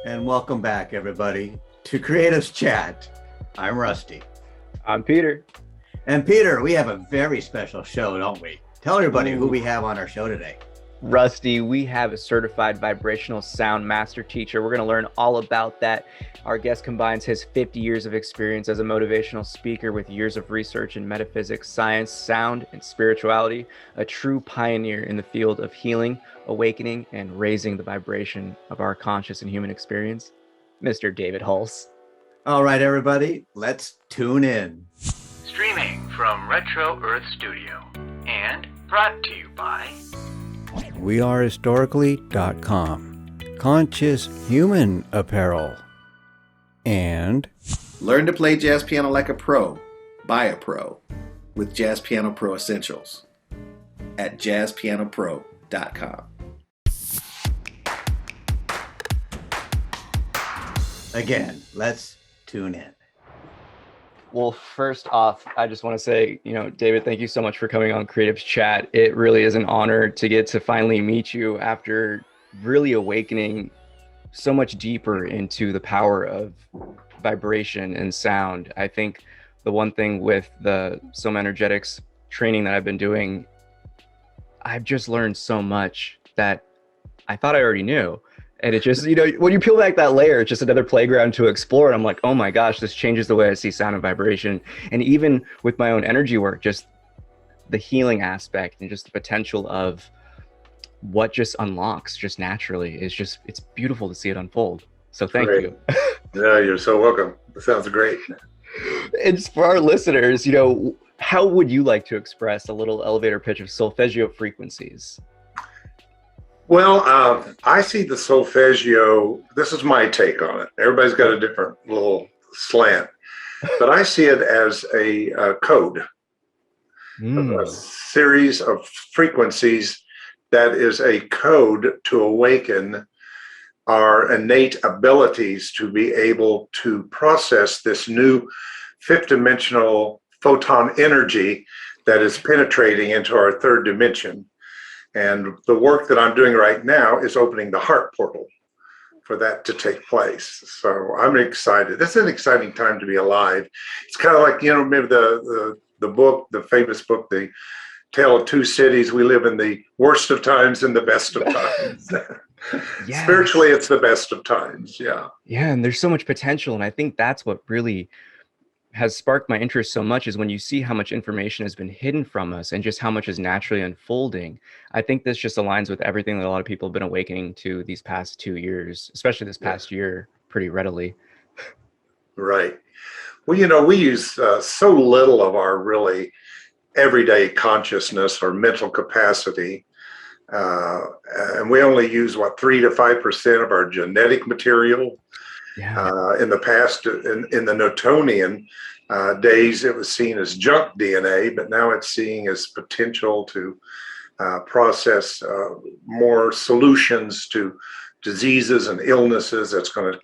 And welcome back, everybody, to Creatives Chat. I'm Rusty. I'm Peter. And Peter, we have a very special show, don't we? Tell everybody who Ooh. we have on our show today. Rusty, we have a certified Vibrational Sound Master Teacher. We're going to learn all about that. Our guest combines his 50 years of experience as a motivational speaker with years of research in metaphysics, science, sound, and spirituality, a true pioneer in the field of healing, awakening, and raising the vibration of our conscious and human experience, Mr. David Hulse. All right, everybody, let's tune in. Streaming from Retro Earth Studio and brought to you by wearehistorically.com, Conscious Human Apparel, and Learn to play jazz piano like a pro, by a pro, with Jazz Piano Pro Essentials at jazzpianopro.com. Again, let's tune in. Well, first off, I just want to say, David, thank you so much for coming on Creatives Chat. It really is an honor to get to finally meet you after really awakening so much deeper into the power of vibration and sound. I think the one thing with the Soma Energetics training that I've been doing, I've just learned so much that I thought I already knew. And it just, when you peel back that layer, it's just another playground to explore. And I'm like, oh my gosh, this changes the way I see sound and vibration. And even with my own energy work, just the healing aspect and just the potential of what just unlocks just naturally is just, it's beautiful to see it unfold. So thank you. Yeah, you're so welcome. That sounds great. And for our listeners, how would you like to express a little elevator pitch of solfeggio frequencies? Well, I see the solfeggio, this is my take on it. Everybody's got a different little slant, but I see it as a code, a series of frequencies that is a code to awaken our innate abilities to be able to process this new fifth dimensional photon energy that is penetrating into our third dimension. And the work that I'm doing right now is opening the heart portal for that to take place. So I'm excited. It's an exciting time to be alive. It's kind of like, maybe the book, the famous book, The Tale of Two Cities. We live in the worst of times and the best of times. Yes. Spiritually, it's the best of times. Yeah. Yeah. And there's so much potential. And I think that's what really has sparked my interest so much, is when you see how much information has been hidden from us and just how much is naturally unfolding. I think this just aligns with everything that a lot of people have been awakening to these past 2 years, especially this past year, pretty readily. Right. Well, we use so little of our really everyday consciousness or mental capacity. And we only use 3 to 5% of our genetic material. Yeah. In the past, in the Newtonian days, it was seen as junk DNA, but now it's seen as potential to process more solutions to diseases and illnesses. That's going to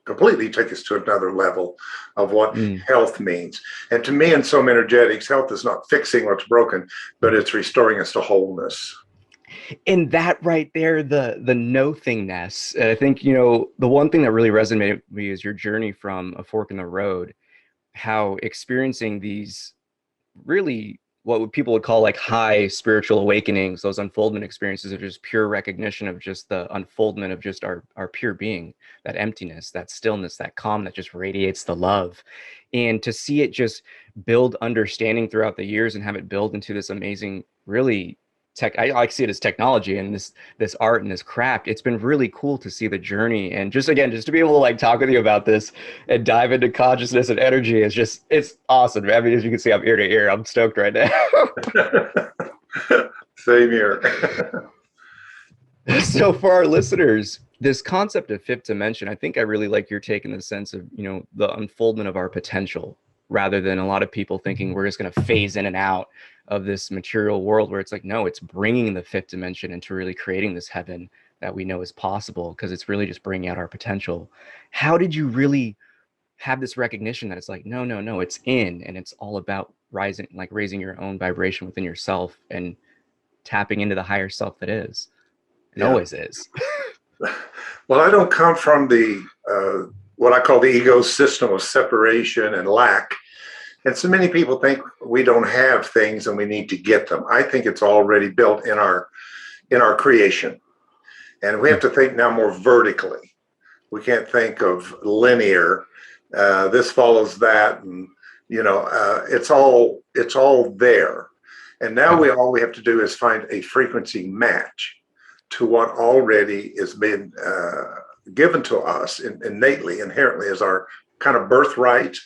completely take us to another level of what health means. And to me, in Soma Energetics, health is not fixing what's broken, but it's restoring us to wholeness. And that right there, the nothingness. I think, the one thing that really resonated with me is your journey from a fork in the road, how experiencing these really what people would call like high spiritual awakenings, those unfoldment experiences of just pure recognition of just the unfoldment of just our pure being, that emptiness, that stillness, that calm that just radiates the love. And to see it just build understanding throughout the years and have it build into this amazing, really I like to see it as technology and this art and this craft. It's been really cool to see the journey, and just to be able to talk with you about this and dive into consciousness and energy is it's awesome. I mean, as you can see, I'm ear to ear. I'm stoked right now. Same here. So for our listeners, this concept of fifth dimension, I think I really like your take in the sense of, the unfoldment of our potential, rather than a lot of people thinking we're just going to phase in and out of this material world, where it's like, no, it's bringing the fifth dimension into really creating this heaven that we know is possible, because it's really just bringing out our potential. How did you really have this recognition that it's like, no, it's in, and it's all about raising your own vibration within yourself and tapping into the higher self that is? It always is. Well, I don't come from the what I call the ego system of separation and lack. And so many people think we don't have things and we need to get them. I think it's already built in our creation. And we have to think now more vertically. We can't think of linear. This follows that, and it's all there. And now all we have to do is find a frequency match to what already has been given to us innately, inherently, as our kind of birthright.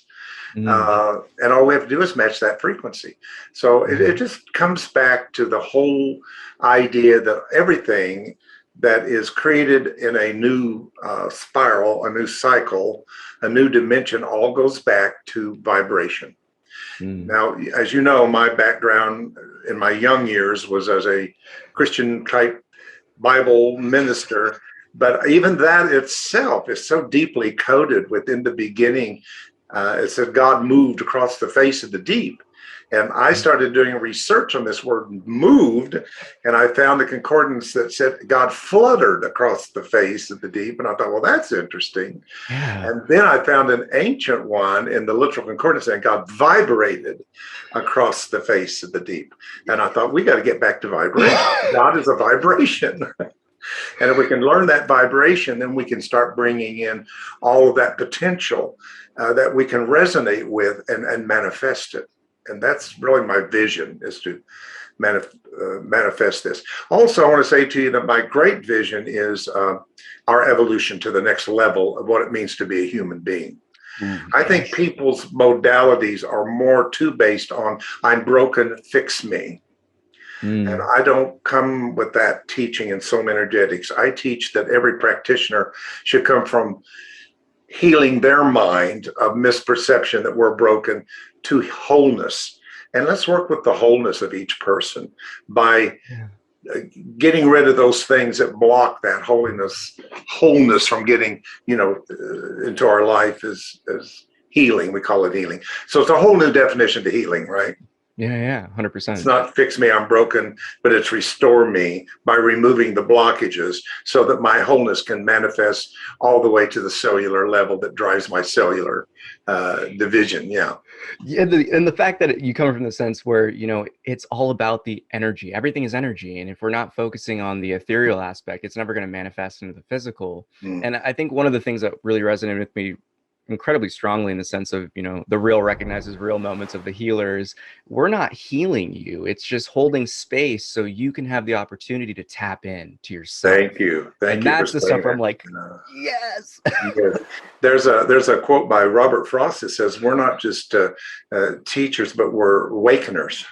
And all we have to do is match that frequency. So it just comes back to the whole idea that everything that is created in a new spiral, a new cycle, a new dimension, all goes back to vibration. Now, as you know, my background in my young years was as a Christian type Bible minister, but even that itself is so deeply coded within the beginning. It said God moved across the face of the deep. And I started doing research on this word moved, and I found a concordance that said God fluttered across the face of the deep. And I thought, well, that's interesting. Yeah. And then I found an ancient one in the literal concordance saying God vibrated across the face of the deep. And I thought, we got to get back to vibration. God is a vibration. And if we can learn that vibration, then we can start bringing in all of that potential that we can resonate with and manifest it. And that's really my vision, is to manifest this. Also, I want to say to you that my great vision is our evolution to the next level of what it means to be a human being. I think people's modalities are more too based on I'm broken, fix me. And I don't come with that teaching in Soul Energetics. I teach that every practitioner should come from healing their mind of misperception that we're broken to wholeness. And let's work with the wholeness of each person by getting rid of those things that block that wholeness from getting, into our life as healing. We call it healing. So it's a whole new definition to healing, right? Yeah, 100%. It's not fix me, I'm broken, but it's restore me by removing the blockages so that my wholeness can manifest all the way to the cellular level that drives my cellular division. Yeah. And the fact that you come from the sense where, it's all about the energy. Everything is energy. And if we're not focusing on the ethereal aspect, it's never going to manifest into the physical. And I think one of the things that really resonated with me incredibly strongly in the sense of, the real recognizes real moments of the healers. We're not healing you. It's just holding space so you can have the opportunity to tap in to yourself. Thank you. And that's the stuff where I'm like, yes. Yes. There's a quote by Robert Frost that says, we're not just teachers, but we're awakeners.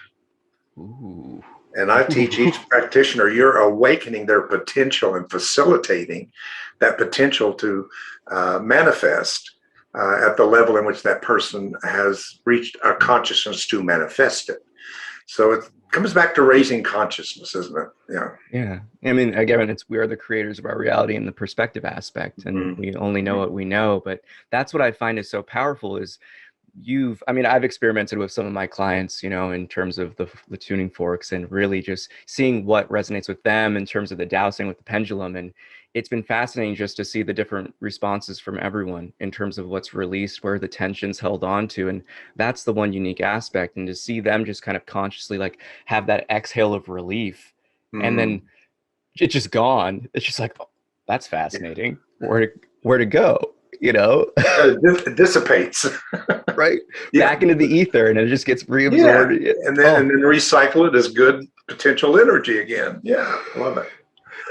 Ooh. And I teach each practitioner, you're awakening their potential and facilitating that potential to manifest at the level in which that person has reached a consciousness to manifest it. So it comes back to raising consciousness, isn't it? Yeah. Yeah. I mean, again, we are the creators of our reality in the perspective aspect, and we only know what we know. But that's what I find is so powerful is I've experimented with some of my clients, in terms of the tuning forks and really just seeing what resonates with them in terms of the dowsing with the pendulum. And it's been fascinating just to see the different responses from everyone in terms of what's released, where the tension's held on to. And that's the one unique aspect. And to see them just kind of consciously have that exhale of relief and then it's just gone. It's just like, oh, that's fascinating. Where to go? It dissipates, right? Back into the ether, and it just gets reabsorbed. Yeah. And then recycle it as good potential energy again. Yeah, I love it.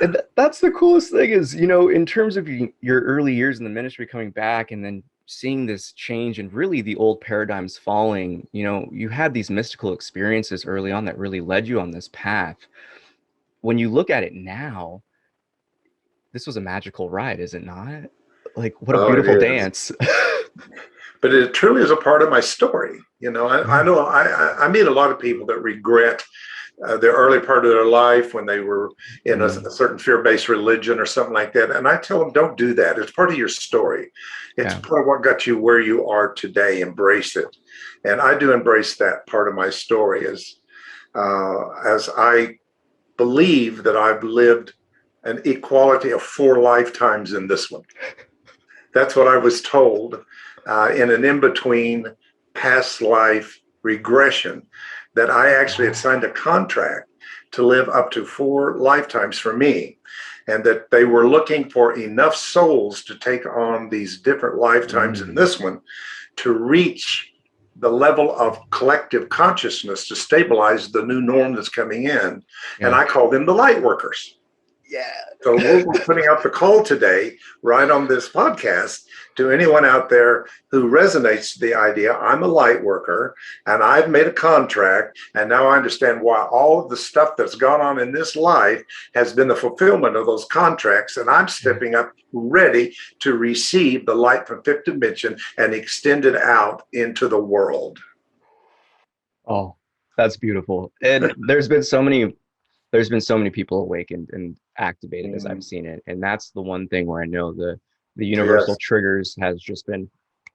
And that's the coolest thing is, in terms of your early years in the ministry coming back and then seeing this change and really the old paradigms falling, you had these mystical experiences early on that really led you on this path. When you look at it now, this was a magical ride, is it not? Like, what a beautiful dance. But it truly is a part of my story. I know I meet a lot of people that regret the early part of their life when they were in a certain fear-based religion or something like that. And I tell them, don't do that. It's part of your story. It's part of what got you where you are today. Embrace it. And I do embrace that part of my story as I believe that I've lived an equality of 4 lifetimes in this one. That's what I was told in an in-between past life regression, that I actually had signed a contract to live up to 4 lifetimes for me, and that they were looking for enough souls to take on these different lifetimes in this one to reach the level of collective consciousness to stabilize the new norm that's coming in. And I call them the light workers. Yeah. So we're putting out the call today, right on this podcast, to anyone out there who resonates the idea, I'm a light worker and I've made a contract, and now I understand why all of the stuff that's gone on in this life has been the fulfillment of those contracts, and I'm stepping up ready to receive the light from fifth dimension and extend it out into the world. Oh, that's beautiful. And there's been so many people awakened and activated as I've seen it. And that's the one thing where I know the universal triggers has just been,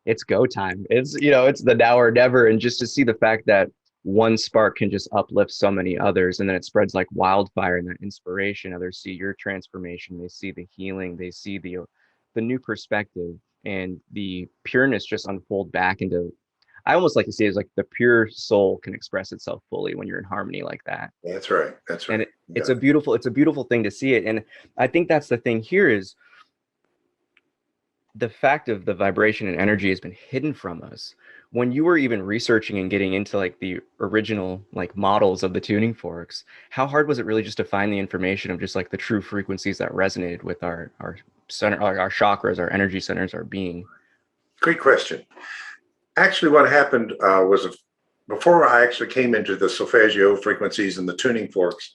it's go time. It's, it's the now or never. And just to see the fact that one spark can just uplift so many others, and then it spreads like wildfire, and that inspiration, others see your transformation, they see the healing, they see the new perspective, and the pureness just unfold back into, I almost like to see it as like the pure soul can express itself fully when you're in harmony like that. That's right. That's right. And it's a beautiful thing to see it. And I think that's the thing here, is the fact of the vibration and energy has been hidden from us. When you were even researching and getting into like the original like models of the tuning forks, how hard was it really just to find the information of just like the true frequencies that resonated with our center, our chakras, our energy centers, our being? Great question. Actually, what happened was before I actually came into the solfeggio frequencies and the tuning forks,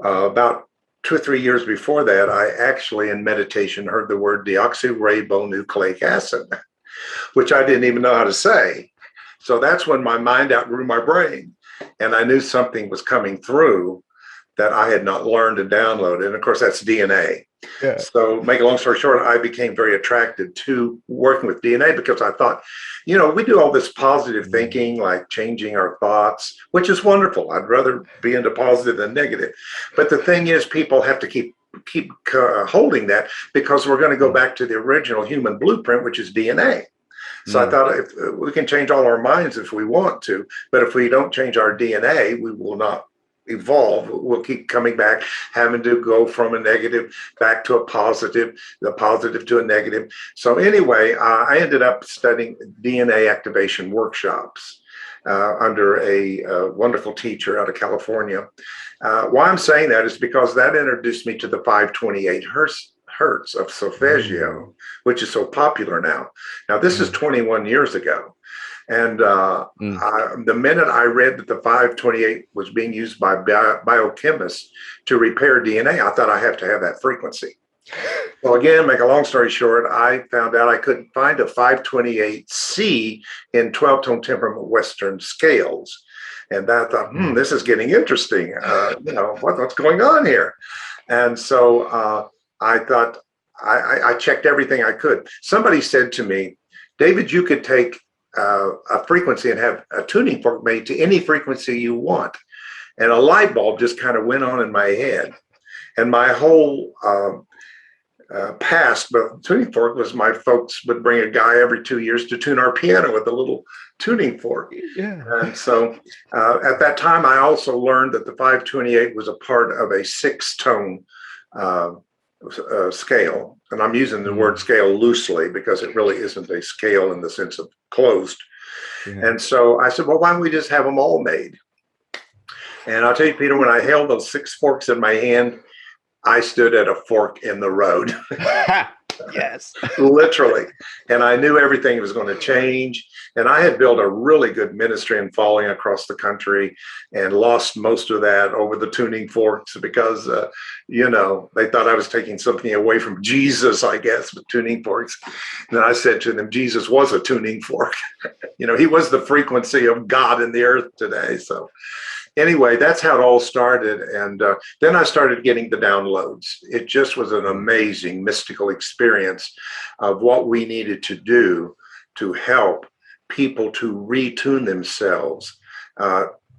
about 2 or 3 years before that, I actually in meditation heard the word deoxyribonucleic acid, which I didn't even know how to say. So that's when my mind outgrew my brain, and I knew something was coming through that I had not learned and downloaded. And of course, that's DNA. Yeah. So make a long story short, I became very attracted to working with DNA because I thought, we do all this positive thinking, like changing our thoughts, which is wonderful. I'd rather be into positive than negative. But the thing is, people have to keep holding that, because we're going to go back to the original human blueprint, which is DNA. So I thought, if we can change all our minds if we want to, but if we don't change our DNA, we will not evolve. We'll keep coming back, having to go from a negative back to a positive, the positive to a negative. So anyway, I ended up studying DNA activation workshops under a wonderful teacher out of California. Why I'm saying that is because that introduced me to the 528 hertz of solfeggio, which is so popular now. Now, this is 21 years ago. And the minute I read that the 528 was being used by biochemists to repair DNA, I thought I have to have that frequency. Well, again, make a long story short, I found out I couldn't find a 528C in 12-tone temperament Western scales. And I thought, this is getting interesting. What's going on here? And so I thought, I checked everything I could. Somebody said to me, David, you could take a frequency and have a tuning fork made to any frequency you want. And a light bulb just kind of went on in my head. And my whole past, but tuning fork was, my folks would bring a guy every 2 years to tune our piano with a little tuning fork. Yeah. And so at that time, I also learned that the 528 was a part of a 6-tone scale. And I'm using the word scale loosely because it really isn't a scale in the sense of closed. Yeah. And so I said, well, why don't we just have them all made? And I'll tell you, Peter, when I held those 6 forks in my hand, I stood at a fork in the road. Yes. Literally. And I knew everything was going to change. And I had built a really good ministry and following across the country, and lost most of that over the tuning forks because, they thought I was taking something away from Jesus, I guess, with tuning forks. And I said to them, Jesus was a tuning fork. He was the frequency of God in the earth today. So anyway, that's how it all started. And then I started getting the downloads. It just was an amazing mystical experience of what we needed to do to help people to retune themselves,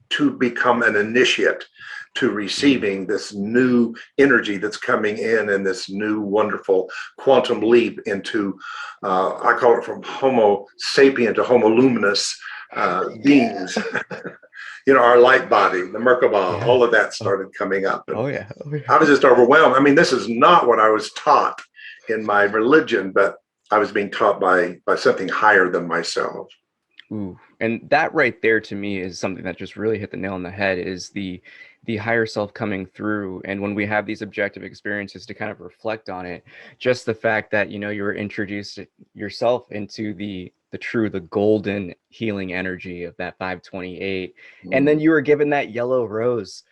to become an initiate, to receiving this new energy that's coming in and this new wonderful quantum leap into, I call it from Homo sapien to Homo luminous beings. Our light body, the Merkabah, all of that started coming up. And I was just overwhelmed. I mean, this is not what I was taught in my religion, but I was being taught by something higher than myself. Ooh, and that right there to me is something that just really hit the nail on the head, is the higher self coming through. And when we have these objective experiences to kind of reflect on it, just the fact that, you were introduced yourself into the golden healing energy of that 528. And then you were given that yellow rose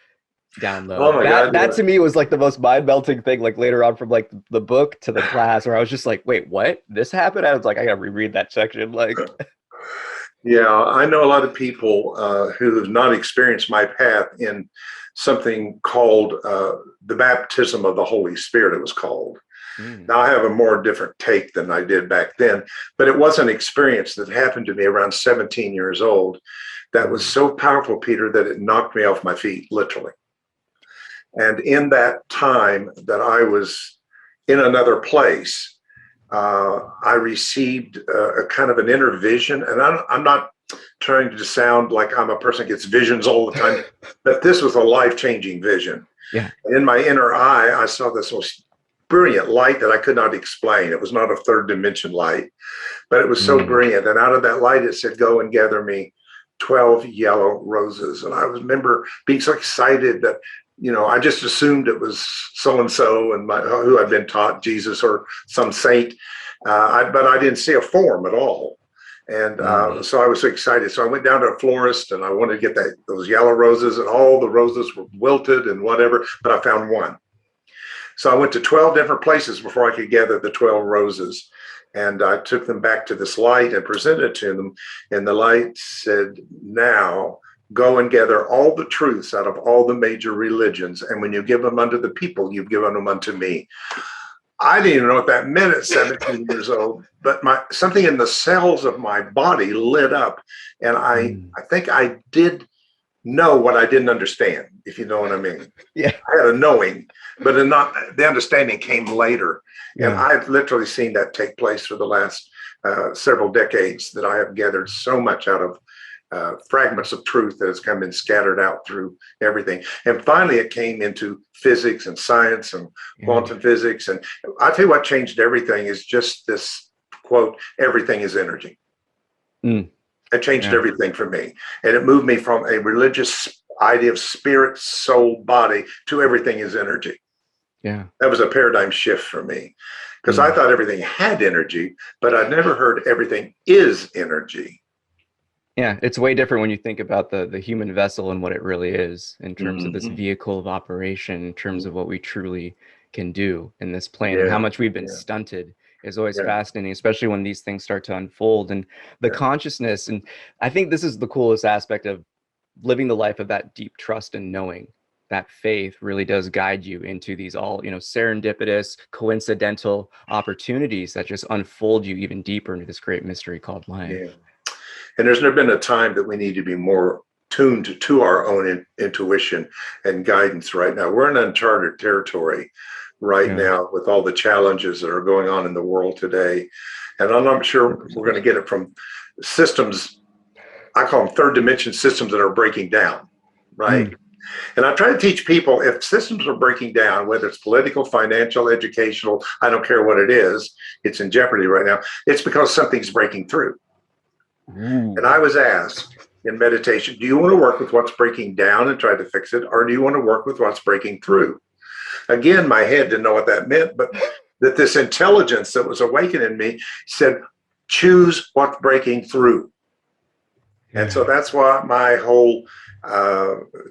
download. Oh my God, that to me was like the most mind melting thing, like later on from like the book to the class, where I was just like, wait, what? This happened? I was like, I gotta reread that section. Like, yeah, I know a lot of people who have not experienced my path in something called the baptism of the Holy Spirit, it was called. Now I have a more different take than I did back then, but it was an experience that happened to me around 17 years old that was so powerful, Peter, that it knocked me off my feet, literally. And in that time that I was in another place, I received a kind of an inner vision. And I'm not trying to sound like I'm a person who gets visions all the time, but this was a life-changing vision. Yeah. And in my inner eye, I saw this most brilliant light that I could not explain. It was not a third dimension light, but it was so brilliant. And out of that light, it said, go and gather me 12 yellow roses. And I remember being so excited that, I just assumed it was so-and-so and who I'd been taught, Jesus or some saint, but I didn't see a form at all. And so I was so excited. So I went down to a florist and I wanted to get those yellow roses, and all the roses were wilted and whatever, but I found one. So I went to 12 different places before I could gather the 12 roses. And I took them back to this light and presented it to them. And the light said, now go and gather all the truths out of all the major religions. And when you give them unto the people, you've given them unto me. I didn't even know what that meant at 17 years old, but something in the cells of my body lit up. And I think I did know what I didn't understand, if you know what I mean. Yeah. I had a knowing, but the understanding came later. Yeah. And I've literally seen that take place for the last several decades, that I have gathered so much out of fragments of truth that has come and scattered out through everything. And finally, it came into physics and science and quantum physics. And I tell you what changed everything is just this quote, everything is energy. It changed everything for me. And it moved me from a religious idea of spirit, soul, body to everything is energy. Yeah. That was a paradigm shift for me, because I thought everything had energy, but I'd never heard everything is energy. Yeah, it's way different when you think about the human vessel and what it really is in terms of this vehicle of operation, in terms of what we truly can do in this plane, and how much we've been stunted is always fascinating, especially when these things start to unfold, and the consciousness. And I think this is the coolest aspect of living the life of that deep trust and knowing that faith really does guide you into these all, serendipitous, coincidental opportunities that just unfold you even deeper into this great mystery called life. Yeah. And there's never been a time that we need to be more tuned to our own intuition and guidance right now. We're in uncharted territory right now with all the challenges that are going on in the world today. And I'm not sure we're going to get it from systems, I call them third dimension systems that are breaking down, right? And I try to teach people, if systems are breaking down, whether it's political, financial, educational, I don't care what it is, it's in jeopardy right now. It's because something's breaking through. And I was asked in meditation, do you want to work with what's breaking down and try to fix it? Or do you want to work with what's breaking through? Again, my head didn't know what that meant, but that this intelligence that was awakening me said, choose what's breaking through. And so that's what my whole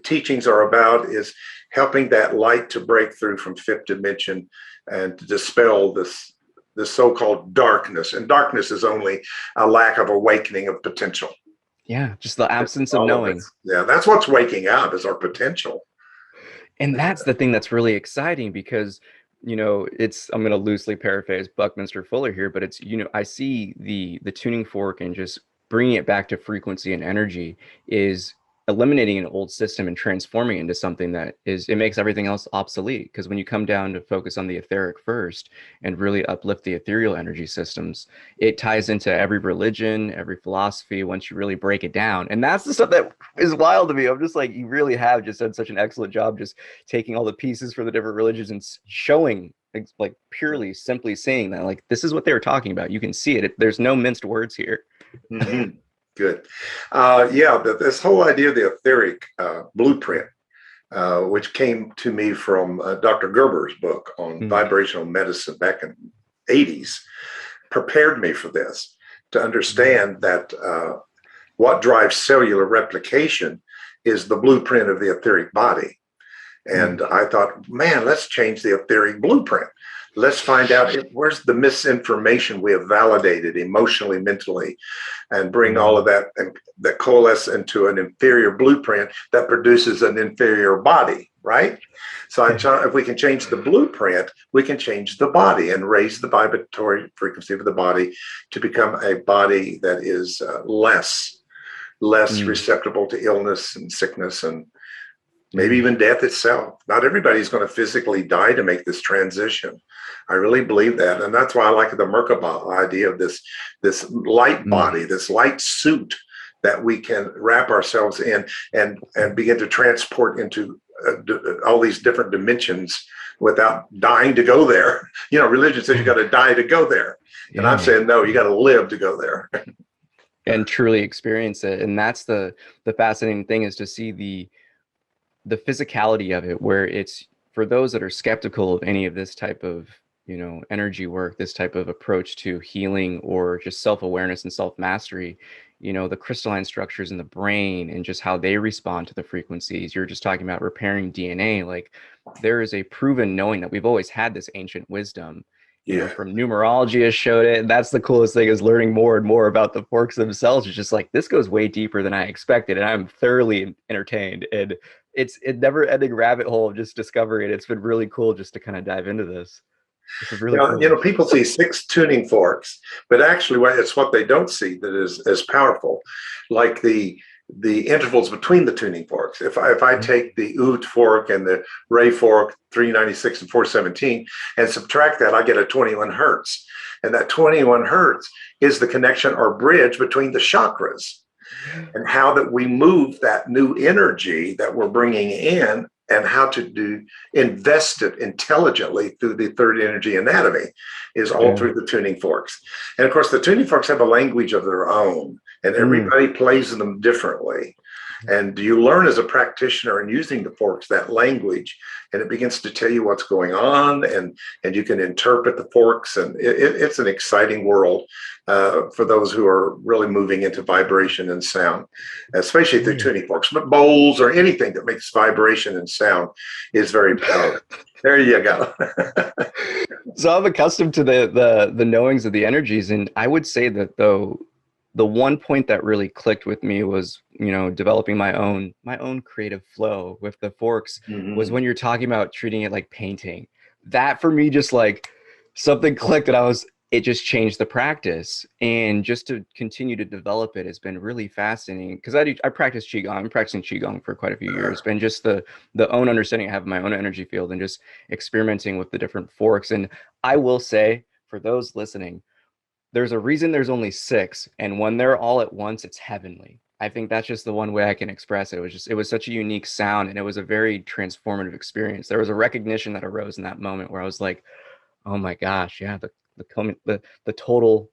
teachings are about, is helping that light to break through from fifth dimension and to dispel this so-called darkness. And darkness is only a lack of awakening of potential. Yeah, just the absence of knowing. Yeah, that's what's waking up, is our potential. And that's the thing that's really exciting, because, I'm going to loosely paraphrase Buckminster Fuller here, but it's, I see the tuning fork and just bringing it back to frequency and energy is eliminating an old system and transforming it into something that it makes everything else obsolete. Because when you come down to focus on the etheric first and really uplift the ethereal energy systems, it ties into every religion, every philosophy once you really break it down. And that's the stuff that is wild to me. I'm just like, you really have just done such an excellent job just taking all the pieces for the different religions and showing, like, purely simply saying that, like, this is what they were talking about. You can see it. There's no minced words here. Mm-hmm. Good. This whole idea of the etheric blueprint, which came to me from Dr. Gerber's book on vibrational medicine back in the 80s, prepared me for this, to understand that what drives cellular replication is the blueprint of the etheric body. And I thought, man, let's change the etheric blueprint. Let's find out where's the misinformation we have validated emotionally, mentally, and bring all of that and that coalesce into an inferior blueprint that produces an inferior body, right? So if we can change the blueprint, we can change the body and raise the vibratory frequency of the body to become a body that is less receptible to illness and sickness and maybe even death itself. Not everybody's going to physically die to make this transition. I really believe that. And that's why I like the Merkabah idea of this light body, this light suit that we can wrap ourselves in and begin to transport into all these different dimensions without dying to go there. You know, religion says you got to die to go there. And I'm saying, no, you got to live to go there. And truly experience it. And that's the fascinating thing, is to see the physicality of it, where it's, for those that are skeptical of any of this type of, you know, energy work, this type of approach to healing or just self-awareness and self-mastery, you know, the crystalline structures in the brain and just how they respond to the frequencies. You're just talking about repairing DNA. Like, there is a proven knowing that we've always had this ancient wisdom. You know, from numerology has showed it. And that's the coolest thing, is learning more and more about the forks themselves. It's just like, this goes way deeper than I expected, and I'm thoroughly entertained. And it's a never-ending rabbit hole of just discovery. And it's been really cool just to kind of dive into this. This is really cool. You know, people see 6 tuning forks, but actually it's what they don't see that is as powerful, like the intervals between the tuning forks. If I take the Oot fork and the Ray fork, 396 and 417, and subtract that, I get a 21 hertz. And that 21 hertz is the connection or bridge between the chakras, and how that we move that new energy that we're bringing in, and how to invest it intelligently through the third energy anatomy is all through the tuning forks. And of course, the tuning forks have a language of their own, and everybody plays them differently. And you learn as a practitioner in using the forks that language, and it begins to tell you what's going on, and you can interpret the forks. And it's an exciting world for those who are really moving into vibration and sound, especially through tuning forks. But bowls or anything that makes vibration and sound is very powerful. There you go. So I'm accustomed to the knowings of the energies, and I would say that, though, the one point that really clicked with me was, you know, developing my own creative flow with the forks was when you're talking about treating it like painting. That, for me, just like something clicked, and it just changed the practice. And just to continue to develop it has been really fascinating, because I practice Qigong. I'm practicing Qigong for quite a few years, and just the own understanding I have of my own energy field, and just experimenting with the different forks. And I will say, for those listening, there's a reason there's only 6, and when they're all at once, it's heavenly. I think that's just the one way I can express it. It was such a unique sound, and it was a very transformative experience. There was a recognition that arose in that moment where I was like, oh my gosh, yeah, the total,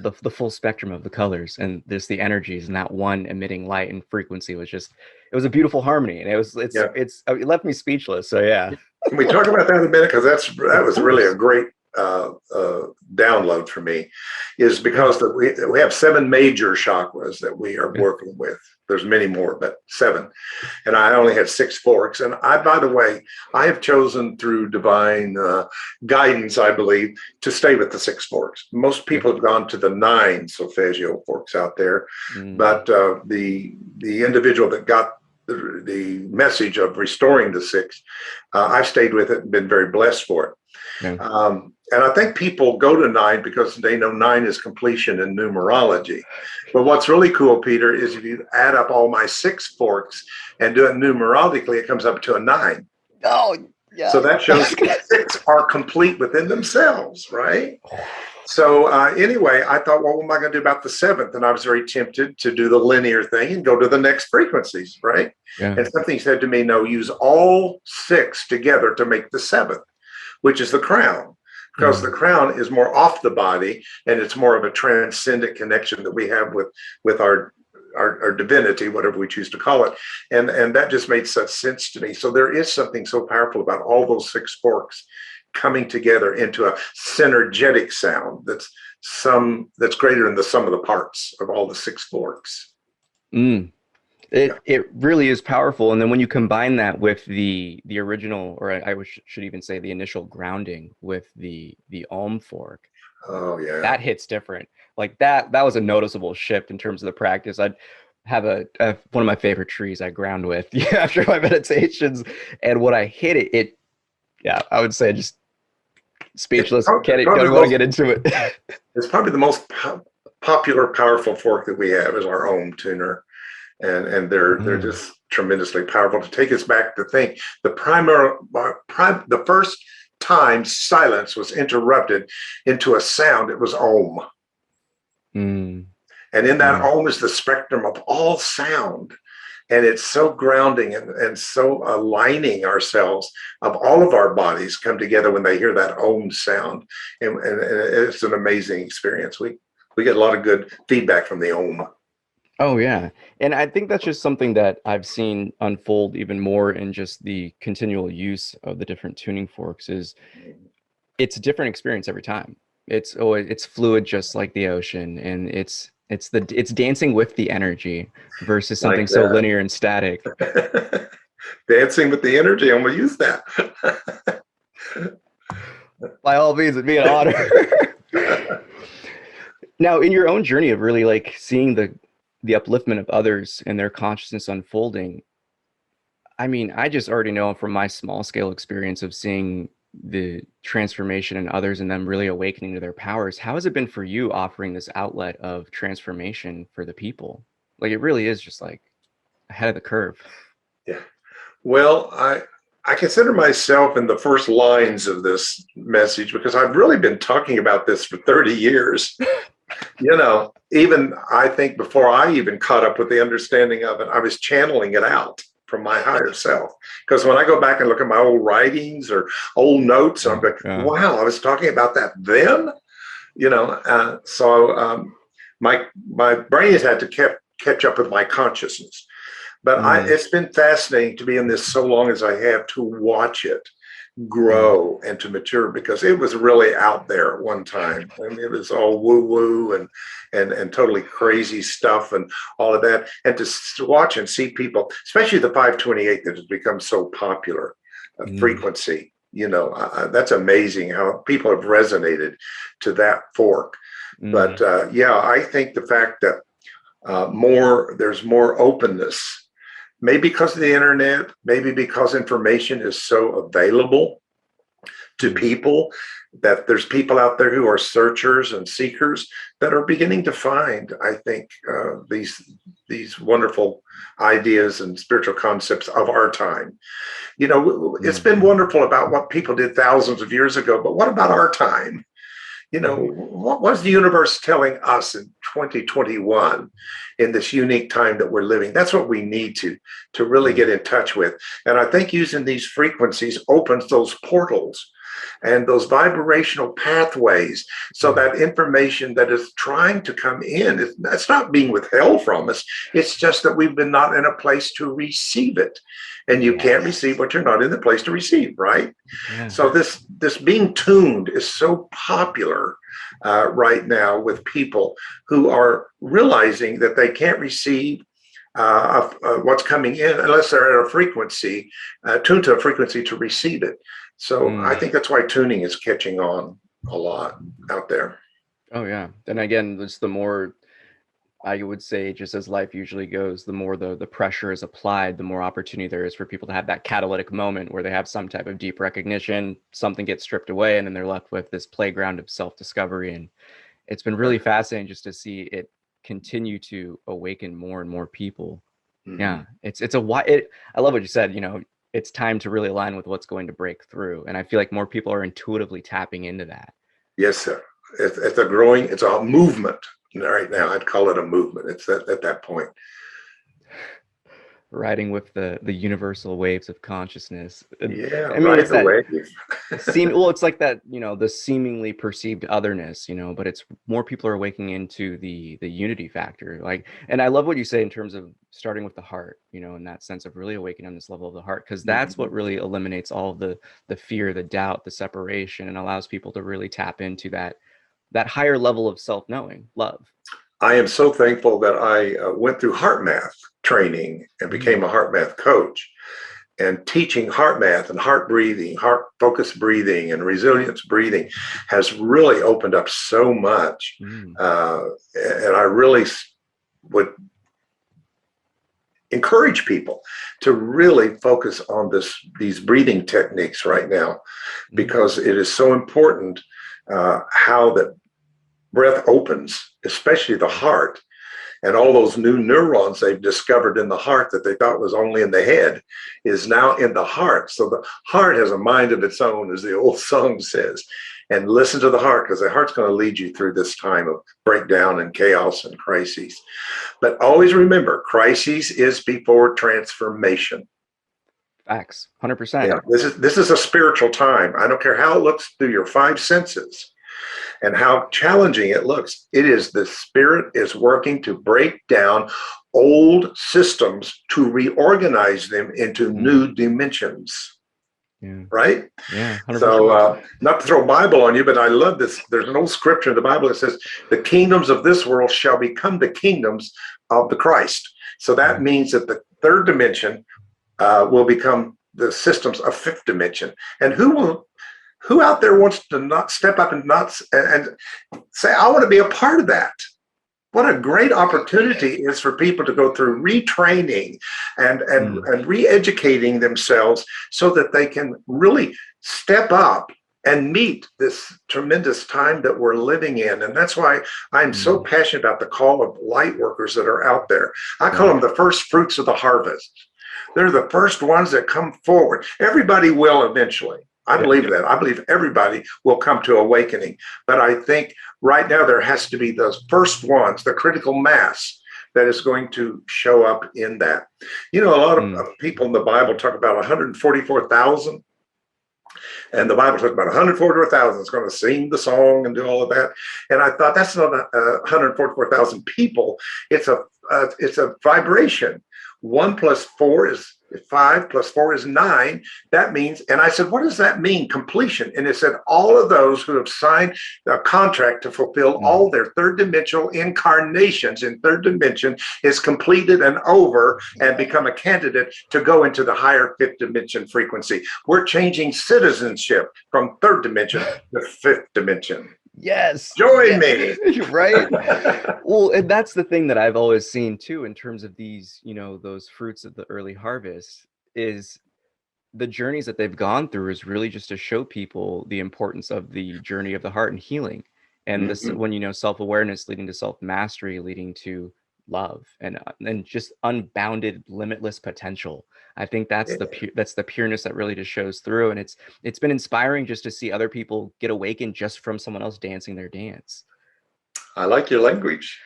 the full spectrum of the colors and just the energies, and that one emitting light and frequency was just, it was a beautiful harmony, and it left me speechless. So yeah. Can we talk about that in a minute? Because that was really a great download for me, is because we have 7 major chakras that we are working with. There's many more, but 7. And I only had 6 forks. And by the way, I have chosen through divine guidance, I believe, to stay with the 6 forks. Most people have gone to the 9 solfeggio forks out there, but the individual that got the message of restoring the 6, I've stayed with it and been very blessed for it. Yeah. And I think people go to 9 because they know 9 is completion in numerology. But what's really cool, Peter, is if you add up all my 6 forks and do it numerologically, it comes up to a 9. Oh, yeah. So that shows 6 are complete within themselves, right? So anyway, I thought, well, what am I going to do about the 7th? And I was very tempted to do the linear thing and go to the next frequencies, right? Yeah. And something said to me, no, use all 6 together to make the 7th, which is the crown. Because the crown is more off the body, and it's more of a transcendent connection that we have with our divinity, whatever we choose to call it. And that just made such sense to me. So there is something so powerful about all those 6 forks coming together into a synergetic sound that's greater than the sum of the parts of all the 6 forks. It really is powerful. And then when you combine that with the original, or I should even say the initial grounding with the Om fork, oh yeah, that hits different. Like that was a noticeable shift in terms of the practice. I'd have one of my favorite trees I ground with after my meditations, and when I hit it, I would say just speechless. Don't want to get into it. It's probably the most popular, powerful fork that we have is our Om tuner. And they're just tremendously powerful. To take us back to think, the first time silence was interrupted into a sound, it was Om. And in that Om is the spectrum of all sound. And it's so grounding and so aligning ourselves of all of our bodies come together when they hear that Om sound. And it's an amazing experience. We get a lot of good feedback from the Om. Oh, yeah. And I think that's just something that I've seen unfold even more in just the continual use of the different tuning forks. Is it's a different experience every time. It's fluid, just like the ocean. And it's dancing with the energy versus something so linear and static. Dancing with the energy. I'm going to use that. By all means, it'd be an honor. Now, in your own journey of really like seeing the upliftment of others and their consciousness unfolding, I mean, I just already know from my small scale experience of seeing the transformation in others and them really awakening to their powers. How has it been for you offering this outlet of transformation for the people? Like, it really is just like ahead of the curve. Yeah. Well, I consider myself in the first lines of this message because I've really been talking about this for 30 years. Even I think before I even caught up with the understanding of it, I was channeling it out from my higher self. Because when I go back and look at my old writings or old notes, I'm like, wow, I was talking about that then. So my brain has had to catch up with my consciousness. But it's been fascinating to be in this so long as I have, to watch it grow and to mature, because it was really out there at one time. I mean, it was all woo-woo and totally crazy stuff and all of that. And to watch and see people, especially the 528 that has become so popular, frequency, that's amazing how people have resonated to that fork. But I think the fact that there's more openness, maybe because of the internet, maybe because information is so available to people, that there's people out there who are searchers and seekers that are beginning to find, I think, these wonderful ideas and spiritual concepts of our time. It's been wonderful about what people did thousands of years ago, but what about our time? What was the universe telling us in 2021 in this unique time that we're living? That's what we need to really get in touch with. And I think using these frequencies opens those portals and those vibrational pathways, so that information that is trying to come in, it's not being withheld from us. It's just that we've been not in a place to receive it. And you can't receive what you're not in the place to receive, right? Yeah. So this being tuned is so popular right now with people who are realizing that they can't receive what's coming in unless they're at a frequency, tuned to a frequency to receive it. So I think that's why tuning is catching on a lot out there. Oh, yeah. And again, it's the more I would say, just as life usually goes, the more the pressure is applied, the more opportunity there is for people to have that catalytic moment where they have some type of deep recognition, something gets stripped away, and then they're left with this playground of self-discovery. And it's been really fascinating just to see it continue to awaken more and more people. Yeah, it's a why. I love what you said. It's time to really align with what's going to break through, and I feel like more people are intuitively tapping into that. Yes, sir. It's a movement right now. I'd call it a movement. It's at that point. Riding with the universal waves of consciousness. Yeah, I mean, right it's that away. it's like that, the seemingly perceived otherness, but it's more people are waking into the unity factor. Like, and I love what you say in terms of starting with the heart, in that sense of really awakening on this level of the heart, because that's what really eliminates all of the fear, the doubt, the separation, and allows people to really tap into that higher level of self-knowing, love. I am so thankful that I went through heart math training and became a heart math coach. And teaching heart math and heart breathing, heart focused breathing and resilience breathing has really opened up so much. And I really would encourage people to really focus on these breathing techniques right now, because it is so important how that breath opens, especially the heart, and all those new neurons they've discovered in the heart that they thought was only in the head is now in the heart. So the heart has a mind of its own, as the old song says. And listen to the heart, because the heart's going to lead you through this time of breakdown and chaos and crises. But always remember, crises is before transformation. Facts, 100%. Yeah, this is a spiritual time. I don't care how it looks through your five senses and how challenging it looks. It is the spirit is working to break down old systems to reorganize them into new dimensions. Yeah. Right? Yeah. 100%. So not to throw Bible on you, but I love this. There's an old scripture in the Bible that says, the kingdoms of this world shall become the kingdoms of the Christ. So that means that the third dimension will become the systems of fifth dimension. And who out there wants to not step up and say, I want to be a part of that? What a great opportunity is for people to go through retraining and re-educating themselves so that they can really step up and meet this tremendous time that we're living in. And that's why I'm so passionate about the call of light workers that are out there. I call them the first fruits of the harvest. They're the first ones that come forward. Everybody will eventually. I believe that. I believe everybody will come to awakening. But I think right now there has to be those first ones, the critical mass that is going to show up in that. A lot of people in the Bible talk about 144,000. And the Bible talks about 144,000 is going to sing the song and do all of that. And I thought, that's not 144,000 people. It's a vibration. 1 + 4 is 5 + 4 is 9. That means, and I said, what does that mean, completion? And it said, all of those who have signed a contract to fulfill all their third dimensional incarnations in third dimension is completed and over and become a candidate to go into the higher fifth dimension frequency. We're changing citizenship from third dimension to fifth dimension. Yes. Join me. Right. Well, and that's the thing that I've always seen too, in terms of these, those fruits of the early harvest, is the journeys that they've gone through is really just to show people the importance of the journey of the heart and healing. And this, when, self-awareness leading to self-mastery, leading to love and just unbounded, limitless potential. I think that's the pureness that really just shows through. And it's been inspiring just to see other people get awakened just from someone else dancing their dance. I like your language.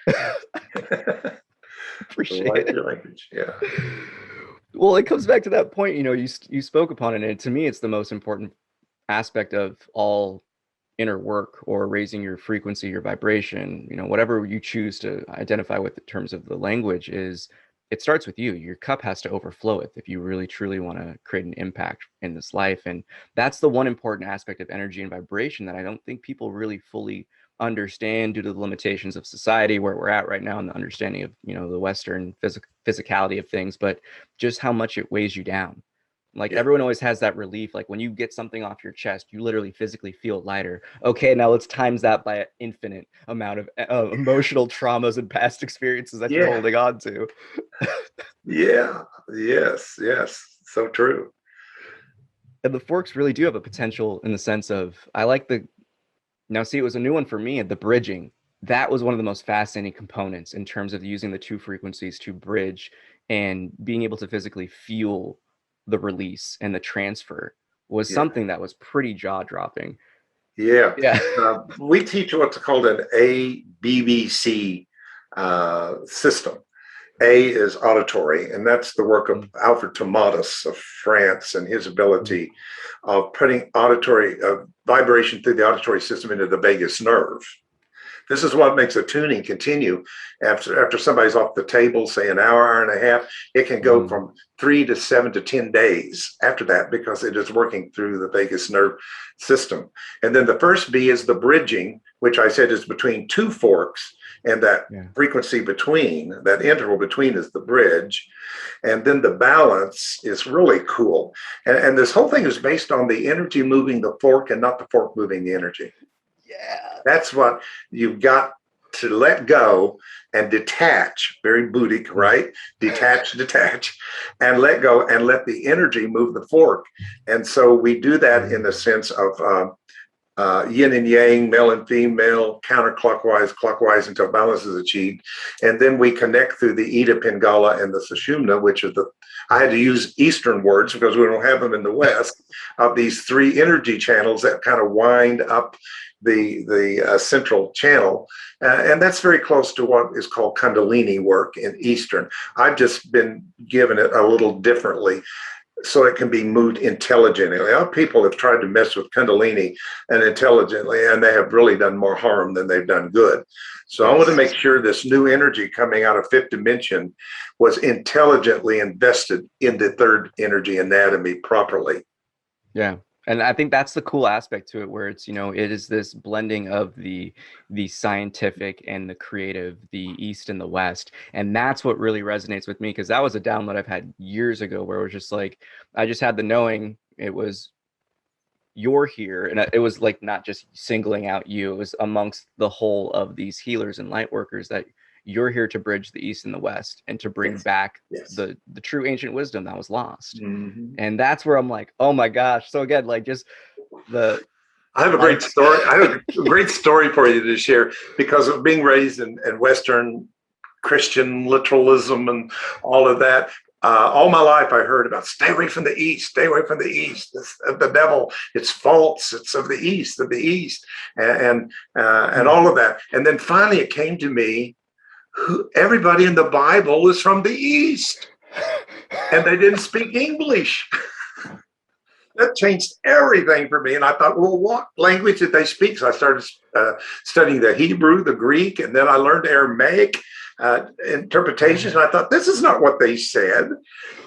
Appreciate your language. Yeah. Well, it comes back to that point, you spoke upon it, and to me, it's the most important aspect of all inner work, or raising your frequency, your vibration, whatever you choose to identify with in terms of the language, is it starts with you. Your cup has to overflow it if you really truly want to create an impact in this life. And that's the one important aspect of energy and vibration that I don't think people really fully understand due to the limitations of society where we're at right now, and the understanding of the Western physicality of things, but just how much it weighs you down. Like Yeah. everyone always has that relief. Like when you get something off your chest, you literally physically feel lighter. Okay, now let's times that by an infinite amount of emotional traumas and past experiences that you're Yeah. holding on to. Yeah. Yes. Yes. So true. And the forks really do have a potential in the sense of, I like the, now see, it was a new one for me, the bridging. That was one of the most fascinating components in terms of using the two frequencies to bridge and being able to physically feel the release and the transfer was Yeah. something that was pretty jaw-dropping. Yeah. Yeah. We teach what's called an ABBC system. A is auditory, and that's the work of Alfred Tomatis of France and his ability of putting auditory vibration through the auditory system into the vagus nerve. This is what makes a tuning continue after somebody's off the table, say an hour, hour and a half. It can go from 3 to 7 to 10 days after that because it is working through the vagus nerve system. And then the first B is the bridging, which I said is between two forks. And that frequency between, that interval between is the bridge. And then the balance is really cool. And this whole thing is based on the energy moving the fork and not the fork moving the energy. Yeah. That's what you've got to let go and detach, very Buddhic, right? Detach, and let go and let the energy move the fork. And so we do that in the sense of yin and yang, male and female, counterclockwise, clockwise until balance is achieved. And then we connect through the Ida Pingala and the Sushumna, which are I had to use Eastern words because we don't have them in the West, of these three energy channels that kind of wind up the central channel. And that's very close to what is called Kundalini work in Eastern. I've just been given it a little differently, so it can be moved intelligently. A lot of people have tried to mess with Kundalini and intelligently, and they have really done more harm than they've done good. So I want to make sure this new energy coming out of fifth dimension was intelligently invested in the third energy anatomy properly. Yeah. And I think that's the cool aspect to it, where it's, it is this blending of the scientific and the creative, the East and the West. And that's what really resonates with me, because that was a download I've had years ago where it was just like, I just had the knowing it was, you're here. And it was like, not just singling out you, it was amongst the whole of these healers and light workers that you're here to bridge the East and the West and to bring back the true ancient wisdom that was lost. And that's where I'm like, oh my gosh. So again, like just I have a great story. I have a great story for you to share, because of being raised in Western Christian literalism and all of that. All my life I heard about stay away from the East, stay away from the East. It's of the devil. It's false. It's of the East, and all of that. And then finally it came to me, everybody in the Bible is from the East, and they didn't speak English. That changed everything for me. And I thought, well, what language did they speak? So I started studying the Hebrew, the Greek, and then I learned Aramaic interpretations. And I thought, this is not what they said.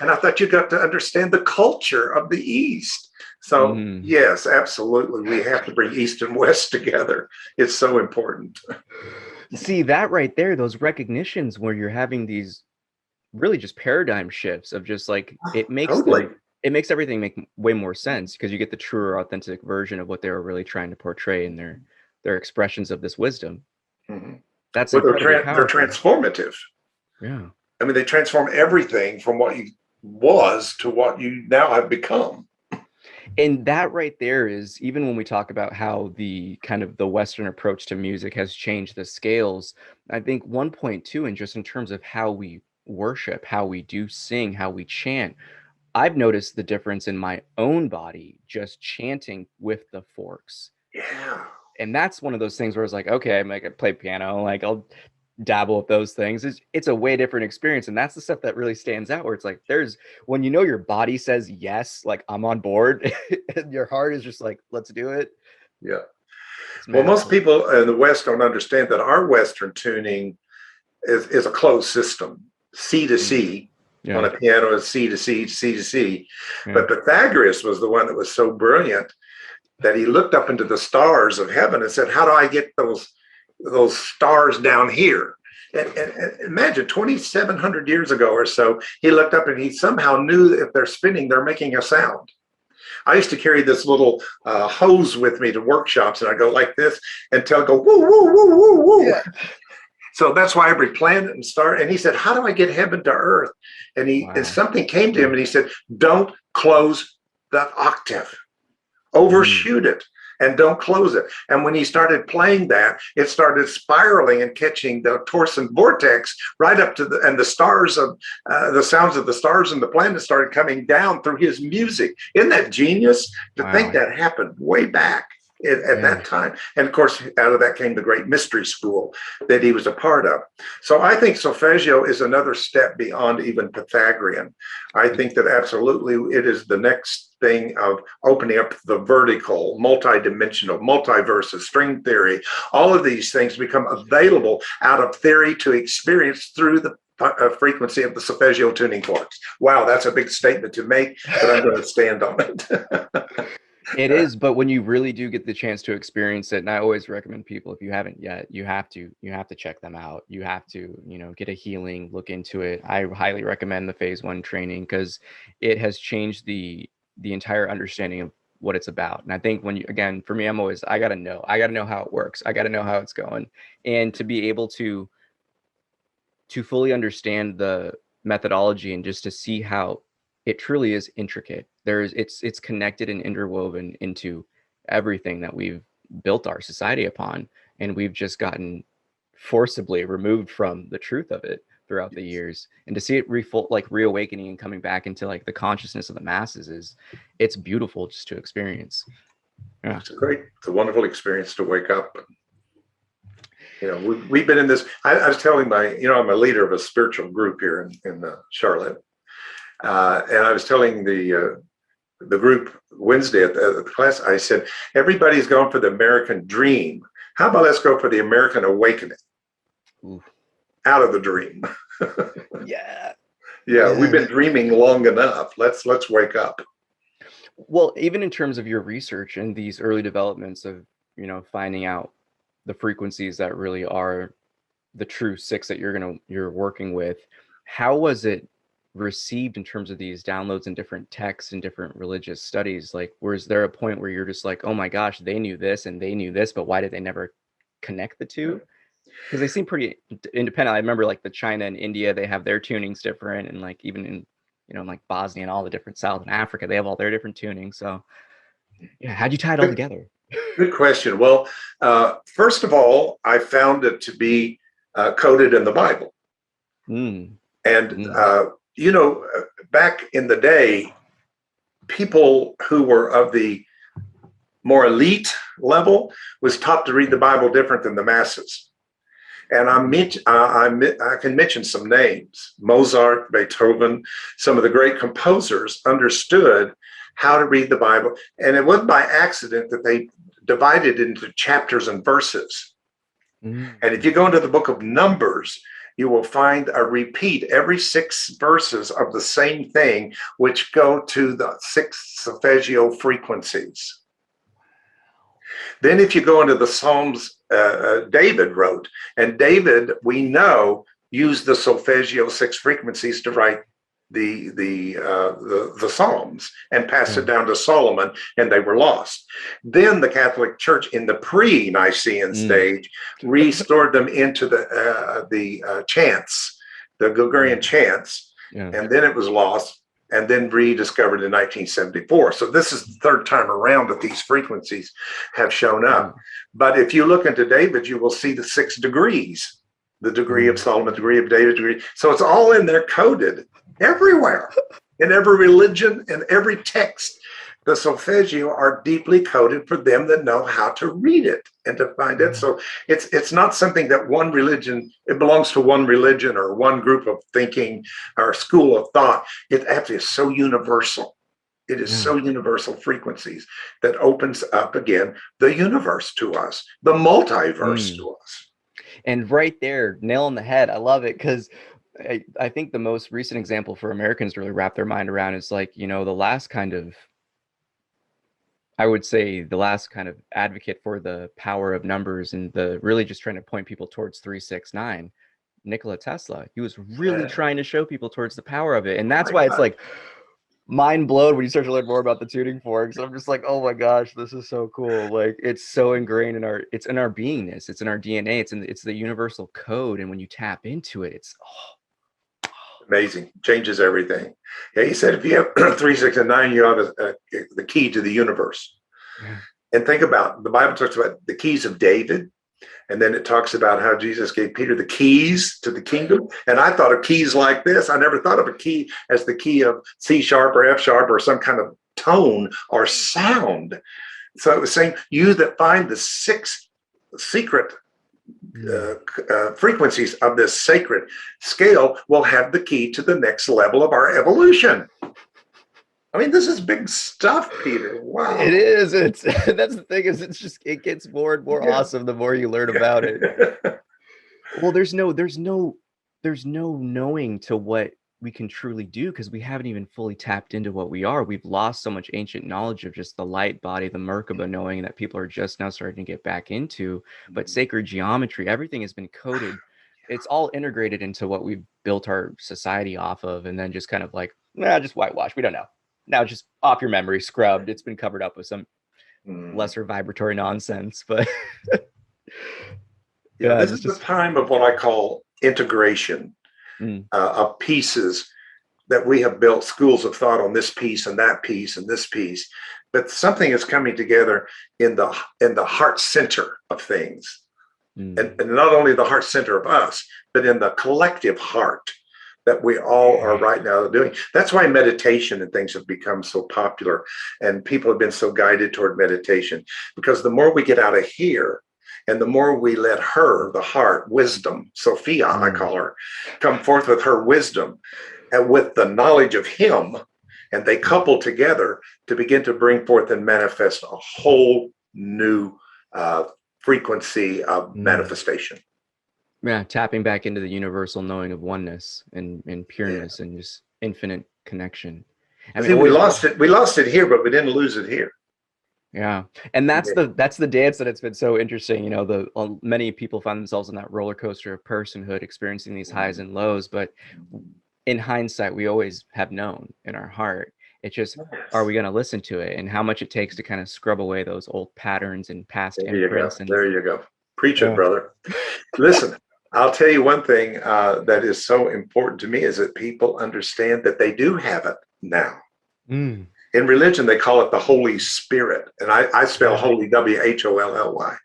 And I thought, you got to understand the culture of the East. So yes, absolutely. We have to bring East and West together. It's so important. See that right there, those recognitions where you're having these really just paradigm shifts of just like, it makes everything make way more sense, because you get the truer, authentic version of what they were really trying to portray in their expressions of this wisdom. That's they're transformative. Yeah. I mean, they transform everything from what you was to what you now have become. And that right there is, even when we talk about how the kind of the Western approach to music has changed the scales, I think 1.2, and just in terms of how we worship, how we do sing, how we chant, I've noticed the difference in my own body just chanting with the forks. Yeah. And that's one of those things where it's like, okay, I play piano, like I'll dabble with those things. It's a way different experience. And that's the stuff that really stands out, where it's like, when your body says yes, like I'm on board, and your heart is just like, let's do it. Yeah. Well, most people in the West don't understand that our Western tuning is a closed system, C to C. On a piano is C to C, C to C. But Pythagoras was the one that was so brilliant that he looked up into the stars of heaven and said, how do I get those stars down here? And imagine 2,700 years ago or so, he looked up and he somehow knew that if they're spinning, they're making a sound. I used to carry this little hose with me to workshops, and I go like this until I go woo, woo, woo, woo, woo. Yeah. So that's why every planet and star. And he said, "How do I get heaven to earth?" And and something came to him, and he said, "Don't close the octave, overshoot it, and don't close it." And when he started playing that, it started spiraling and catching the torsion vortex right up to the stars of the sounds of the stars and the planets started coming down through his music. Isn't that genius to think that happened way back at that time? And of course, out of that came the great mystery school that he was a part of. So I think solfeggio is another step beyond even Pythagorean. I think that absolutely it is the next thing of opening up the vertical, multi-dimensional, multiverses, string theory. All of these things become available out of theory to experience through the frequency of the solfeggio tuning forks. Wow, that's a big statement to make, but I'm going to stand on it. It is, but when you really do get the chance to experience it, and I always recommend people, if you haven't yet, you have to check them out. You have to, get a healing, look into it. I highly recommend the phase 1 training because it has changed the entire understanding of what it's about. And I think again, for me, I got to know how it works. I got to know how it's going. And to be able to fully understand the methodology and just to see how it truly is intricate. It's connected and interwoven into everything that we've built our society upon, and we've just gotten forcibly removed from the truth of it throughout the years. And to see it reawakening and coming back into like the consciousness of the masses it's beautiful just to experience. Yeah. It's a wonderful experience to wake up. We've been in this. I was telling I'm a leader of a spiritual group here in Charlotte. And I was telling the group Wednesday at the class, I said, everybody's going for the American dream. How about let's go for the American awakening? Ooh. Out of the dream. Yeah. Yeah, we've been dreaming long enough. Let's wake up. Well, even in terms of your research and these early developments of, finding out the frequencies that really are the true 6 that you're working with, how was it received in terms of these downloads and different texts and different religious studies? Like, was there a point where you're just like, oh my gosh, they knew this and they knew this, but why did they never connect the two? Because they seem pretty independent. I remember like the China and India, they have their tunings different, and like even in like Bosnia and all the different South and Africa, they have all their different tunings. So yeah, how'd you tie it all together? Good question. Well, first of all, I found it to be coded in the Bible. And back in the day, people who were of the more elite level was taught to read the Bible different than the masses. And I can mention some names. Mozart, Beethoven, some of the great composers understood how to read the Bible. And it wasn't by accident that they divided it into chapters and verses. And if you go into the book of Numbers, you will find a repeat every 6 verses of the same thing, which go to the 6 solfeggio frequencies. Then if you go into the Psalms, David wrote, and David, we know, used the solfeggio 6 frequencies to write the Psalms and passed it down to Solomon, and they were lost. Then the Catholic Church in the pre-Nicene stage restored them into the chants, the Gregorian chants, and then it was lost and then rediscovered in 1974. So this is the 3rd time around that these frequencies have shown up. But if you look into David, you will see the 6 degrees, the degree of Solomon, degree of David, degree. So it's all in there coded everywhere, in every religion and every text. The solfeggio are deeply coded for them that know how to read it and to find it. So it's not something that one religion, it belongs to one religion or one group of thinking or school of thought. It actually is so universal. It is so universal frequencies that opens up again the universe to us, the multiverse to us. And right there, nail on the head. I love it because I think the most recent example for Americans to really wrap their mind around is like, the last kind of, I would say the last kind of advocate for the power of numbers and the really just trying to point people towards 369 Nikola Tesla. He was really Yeah. trying to show people towards the power of it. And that's my why it's God. like mind blown when you start to learn more about the tuning forks. I'm just like, oh my gosh, this is so cool. Like it's so ingrained in it's in our beingness, it's in our DNA, it's the universal code. And when you tap into it, it's Amazing. Changes everything. Yeah, he said if you have 3, 6, and 9, you have the key to the universe. Yeah. And think about, the Bible talks about the keys of David. And then it talks about how Jesus gave Peter the keys to the kingdom. And I thought of keys like this. I never thought of a key as the key of C sharp or F sharp or some kind of tone or sound. So it was saying, you that find the 6 secret frequencies of this sacred scale will have the key to the next level of our evolution. I mean, this is big stuff, Peter. Wow. It is. It's that's the thing, is it's just, it gets more and more awesome the more you learn about it. Well, there's no knowing to what we can truly do, because we haven't even fully tapped into what we are. We've lost so much ancient knowledge of just the light body, the Merkabah knowing that people are just now starting to get back into. But sacred geometry, everything has been coded. It's all integrated into what we've built our society off of, and then just kind of like, just whitewash. We don't know. Now just off your memory, scrubbed. It's been covered up with some lesser vibratory nonsense, but yeah, this is the time of what I call integration of pieces that we have built schools of thought on, this piece and that piece and this piece, but something is coming together in the heart center of things, and not only the heart center of us, but in the collective heart that we all are right now doing. That's why meditation and things have become so popular, and people have been so guided toward meditation, because the more we get out of here and the more we let her, the heart, wisdom, Sophia, I call her, come forth with her wisdom and with the knowledge of him, and they couple together to begin to bring forth and manifest a whole new frequency of manifestation. Yeah, tapping back into the universal knowing of oneness and pureness and just infinite connection. I mean, we lost it here, but we didn't lose it here. Yeah, and that's the dance that it's been so interesting. You know, many people find themselves on that roller coaster of personhood, experiencing these highs and lows. But in hindsight, we always have known in our heart. It's just, are we going to listen to it, and how much it takes to kind of scrub away those old patterns and past imprints. There you go. Preach it, brother. Listen. I'll tell you one thing that is so important to me is that people understand that they do have it now. In religion, they call it the Holy Spirit. And I spell holy, W-H-O-L-L-Y,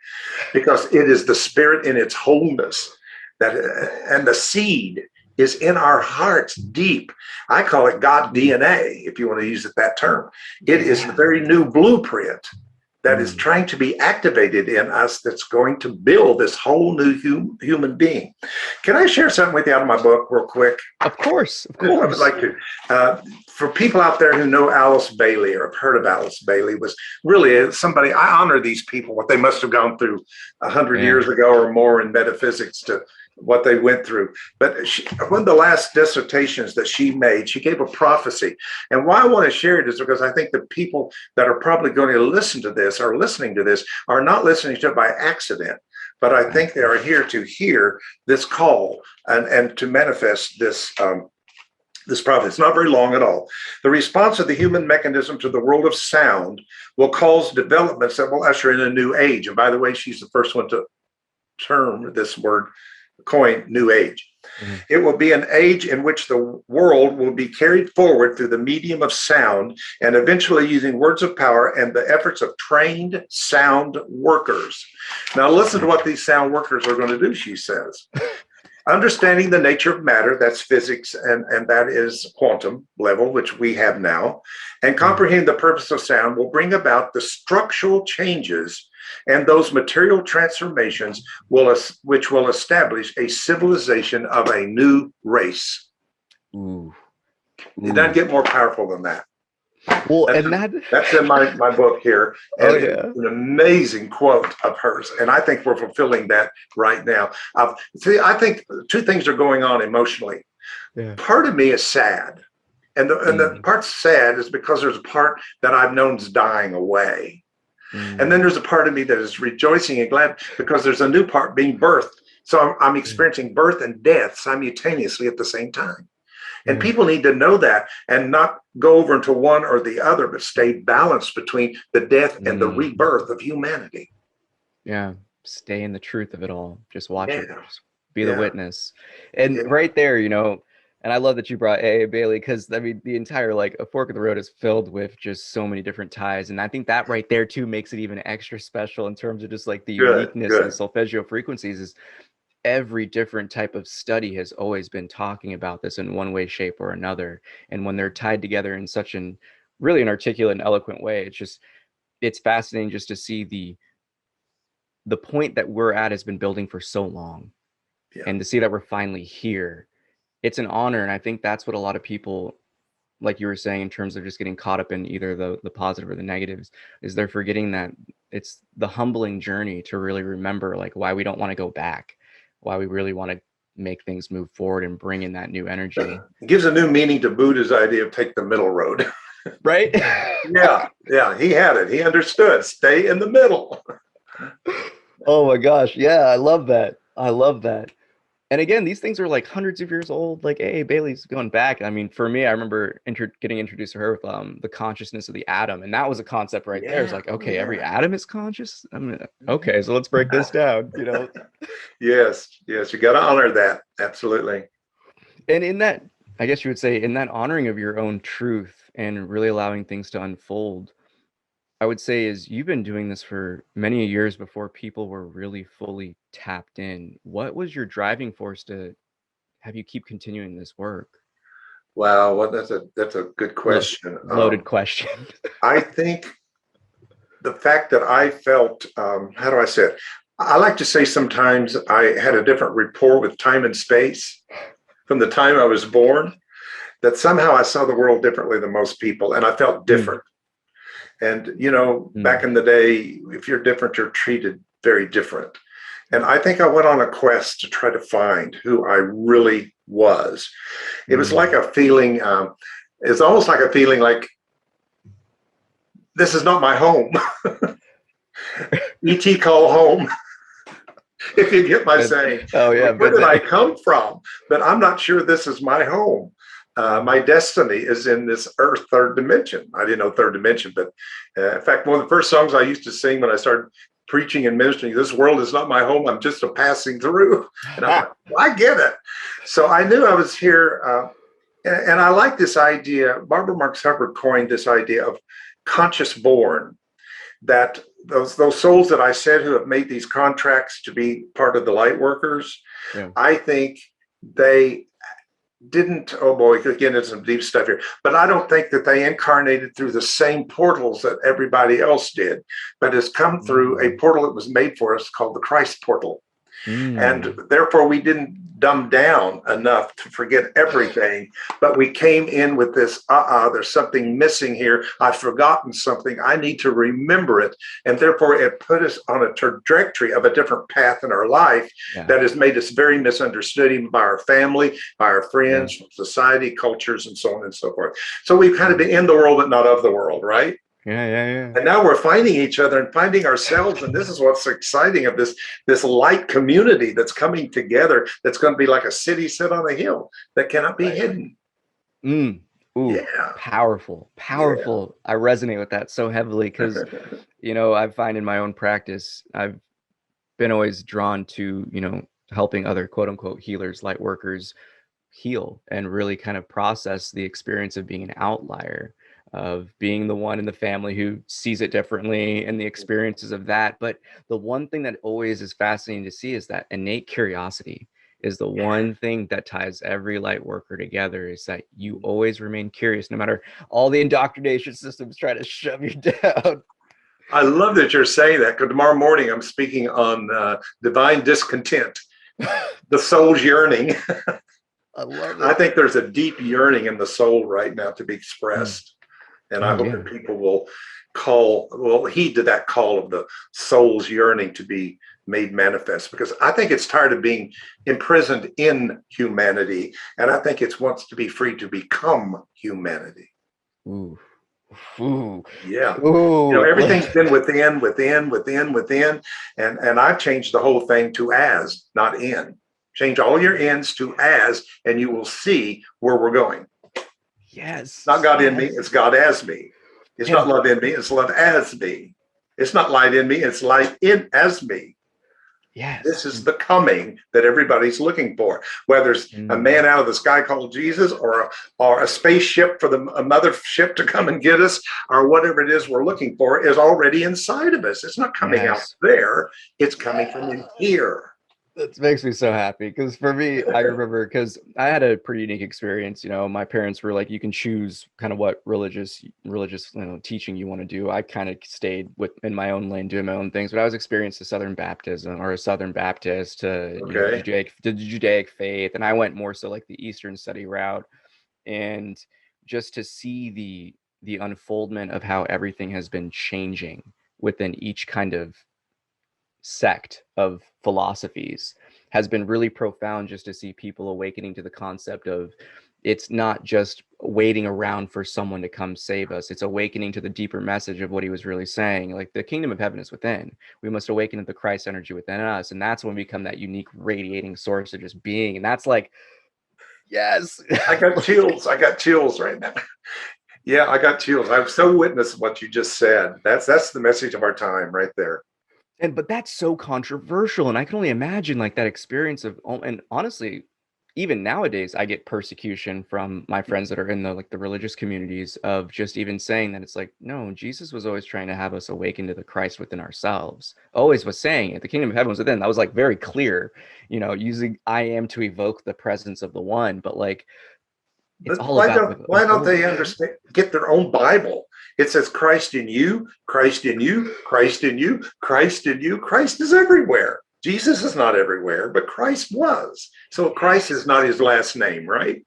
because it is the spirit in its wholeness, and the seed is in our hearts deep. I call it God DNA, if you want to use it that term. It is the very new blueprint that is trying to be activated in us, that's going to build this whole new human being. Can I share something with you out of my book real quick? Of course. I would like to. For people out there who know Alice Bailey or have heard of Alice Bailey, was really somebody, I honor these people, what they must have gone through 100 years ago or more in metaphysics to what they went through. But one of the last dissertations that she made, she gave a prophecy. And why I want to share it is because I think the people that are probably going to listen to this or listening to this are not listening to it by accident, but I think they are here to hear this call and to manifest this this prophet. It's not very long at all. The response of the human mechanism to the world of sound will cause developments that will usher in a new age. And by the way, she's the first one to term this word, coin, new age. It will be an age in which the world will be carried forward through the medium of sound, and eventually using words of power and the efforts of trained sound workers. Now listen to what these sound workers are going to do, she says. Understanding the nature of matter, that's physics, and that is quantum level, which we have now, and comprehending the purpose of sound will bring about the structural changes and those material transformations which will establish a civilization of a new race. It doesn't get more powerful than that. Well, that's in my book here. And it's an amazing quote of hers. And I think we're fulfilling that right now. See, I think two things are going on emotionally. Part of me is sad. And the part's sad is because there's a part that I've known is dying away. And then there's a part of me that is rejoicing and glad because there's a new part being birthed So I'm experiencing birth and death simultaneously at the same time. And people need to know that and not go over into one or the other, but stay balanced between the death and the rebirth of humanity. Yeah. Stay in the truth of it all. Just watch it. Yeah. Just be the witness. And right there, you know, and I love that you brought A.A. Bailey, because I mean, the entire, like, A Fork in the Road is filled with just so many different ties. And I think that right there too makes it even extra special in terms of just like the uniqueness of the solfeggio frequencies. Is every different type of study has always been talking about this in one way, shape, or another. And when they're tied together in such an really an articulate and eloquent way, it's fascinating just to see the point that we're at has been building for so long. And to see that we're finally here, it's an honor. And I think that's what a lot of people, like you were saying, in terms of just getting caught up in either the positive or the negatives, is they're forgetting that it's the humbling journey to really remember, like, why we don't want to go back, why we really want to make things move forward and bring in that new energy. It gives a new meaning to Buddha's idea of take the middle road. Right? Yeah, he had it. He understood. Stay in the middle. Oh my gosh. Yeah, I love that. I love that. And again, these things are like hundreds of years old. Like, A.A. Bailey's going back. I mean, for me, I remember getting introduced to her with the consciousness of the atom. And that was a concept right there. It's like, okay, every atom is conscious. I mean, okay, so let's break this down, you know? Yes, you got to honor that. Absolutely. And in that, I guess you would say, in that honoring of your own truth and really allowing things to unfold, I would say is you've been doing this for many years before people were really fully tapped in. What was your driving force to have you keep continuing this work? Wow, well, that's a good question. Loaded question. I think the fact that I felt, how do I say it? I like to say sometimes I had a different rapport with time and space from the time I was born, that somehow I saw the world differently than most people, and I felt different. And, you know, back in the day, if you're different, you're treated very different. And I think I went on a quest to try to find who I really was. It was like a feeling, it's almost like a feeling like, this is not my home. E.T. call home. If you get my saying. Oh, yeah. Where did I come from? But I'm not sure this is my home. My destiny is in this earth, third dimension. I didn't know third dimension, but in fact, one of the first songs I used to sing when I started preaching and ministering, this world is not my home, I'm just a passing through. And I'm like, well, I get it. So I knew I was here. And I like this idea. Barbara Marx Hubbard coined this idea of conscious born, that those souls that I said who have made these contracts to be part of the light workers, I think they didn't, oh boy, again, it's some deep stuff here, but I don't think that they incarnated through the same portals that everybody else did, but has come through a portal that was made for us called the Christ portal. And therefore we didn't dumb down enough to forget everything, but we came in with this, there's something missing here. I've forgotten something. I need to remember it. And therefore it put us on a trajectory of a different path in our life that has made us very misunderstood, even by our family, by our friends, society, cultures, and so on and so forth. So we've kind of been in the world, but not of the world, right? Yeah. And now we're finding each other and finding ourselves. And this is what's exciting of this light community that's coming together. That's going to be like a city set on a hill that cannot be hidden. Ooh, powerful. I resonate with that so heavily because, you know, I find in my own practice, I've been always drawn to, you know, helping other quote unquote healers, light workers heal and really kind of process the experience of being an outlier, of being the one in the family who sees it differently and the experiences of that. But the one thing that always is fascinating to see is that innate curiosity is the one thing that ties every light worker together, is that you always remain curious, no matter all the indoctrination systems try to shove you down. I love that you're saying that, because tomorrow morning I'm speaking on divine discontent, the soul's yearning. I love it. I think there's a deep yearning in the soul right now to be expressed. And I hope that people will heed to that call of the soul's yearning to be made manifest, because I think it's tired of being imprisoned in humanity. And I think it wants to be free to become humanity. Ooh, Ooh. Yeah. Ooh. Everything's been within, and I've changed the whole thing to as, not in. Change all your ends to as, and you will see where we're going. Yes. Not God in me, yes. it's God as me. It's not love in me, it's love as me. It's not light in me, it's light in as me. Yes. This is the coming that everybody's looking for. Whether it's a man out of the sky called Jesus, or a spaceship for a mothership to come and get us, or whatever it is we're looking for, is already inside of us. It's not coming out there. It's coming from in here. That makes me so happy, because for me, I remember, because I had a pretty unique experience. My parents were like, you can choose kind of what religious teaching you want to do. I kind of stayed in my own lane, doing my own things, but I was experienced a Southern Baptism, or a Southern Baptist, Okay. the Judaic faith, and I went more so like the Eastern study route, and just to see the unfoldment of how everything has been changing within each kind of sect of philosophies has been really profound, just to see people awakening to the concept of, it's not just waiting around for someone to come save us. It's awakening to the deeper message of what he was really saying. Like, the kingdom of heaven is within. We must awaken to the Christ energy within us. And that's when we become that unique radiating source of just being. And that's like, yes. I got chills. I got chills right now. Yeah, I got chills. I've so witnessed what you just said. That's the message of our time right there. But that's so controversial, and I can only imagine like that experience of, and honestly, even nowadays, I get persecution from my friends that are in the religious communities, of just even saying that it's like, no, Jesus was always trying to have us awaken to the Christ within ourselves. Always was saying it. The kingdom of heaven was within. That was like very clear, using I am to evoke the presence of the one, but like, it's But all about why don't they understand? Get their own Bible. It says Christ in you, Christ in you, Christ in you, Christ in you. Christ is everywhere. Jesus is not everywhere, but Christ was. So Christ is not his last name, right?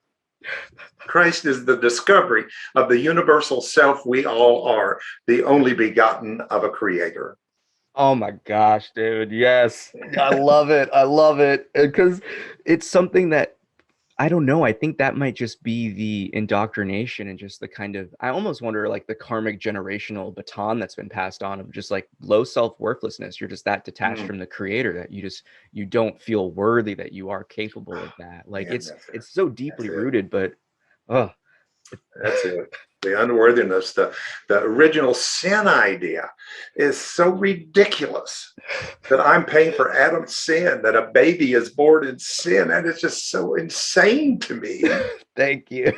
Christ is the discovery of the universal self we all are, the only begotten of a creator. Oh my gosh, dude. Yes. I love it. I love it. Because it's something that, I don't know. I think that might just be the indoctrination, and just the kind of, I almost wonder, like the karmic generational baton that's been passed on, of just like low self-worthlessness. You're just that detached from the creator that you don't feel worthy, that you are capable of that. Like, Man, it's so deeply rooted, but oh, that's it. The unworthiness, the original sin idea is so ridiculous, that I'm paying for Adam's sin, that a baby is born in sin. And it's just so insane to me. Thank you.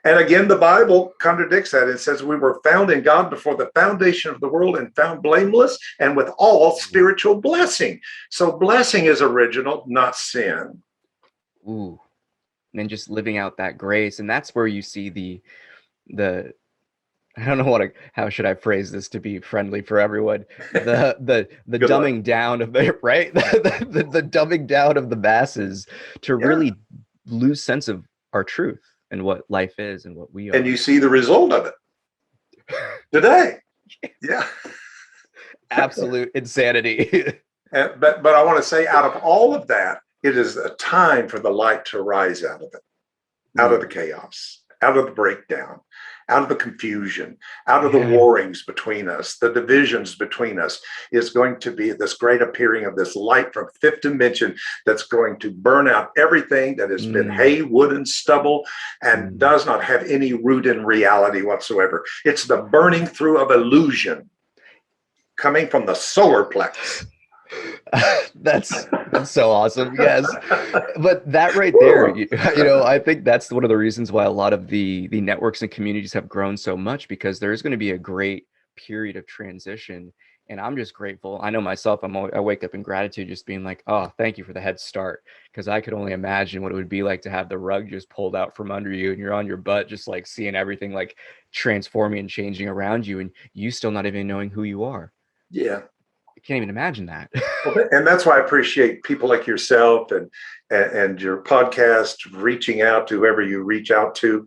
And again, the Bible contradicts that. It says we were found in God before the foundation of the world, and found blameless and with all spiritual blessing. So blessing is original, not sin. Ooh. And just living out that grace. And that's where you see the I don't know how should I phrase this to be friendly for everyone. The dumbing down of the right, the dumbing down of the masses to really lose sense of our truth and what life is and what we are. And you see the result of it today. Yeah. Absolute insanity. But I want to say, out of all of that, it is a time for the light to rise out of it, out of the chaos, out of the breakdown, out of the confusion, out of the warrings between us, the divisions between us. Is going to be this great appearing of this light from fifth dimension that's going to burn out everything that has been hay, wood, and stubble, and does not have any root in reality whatsoever. It's the burning through of illusion coming from the solar plex. That's so awesome. Yes. But that right there, I think that's one of the reasons why a lot of the networks and communities have grown so much, because there is going to be a great period of transition. And I'm just grateful. I know myself, I wake up in gratitude, just being like, oh, thank you for the head start. Because I could only imagine what it would be like to have the rug just pulled out from under you, and you're on your butt, just like seeing everything like transforming and changing around you, and you still not even knowing who you are. Yeah. I can't even imagine that. And that's why I appreciate people like yourself and your podcast, reaching out to whoever you reach out to.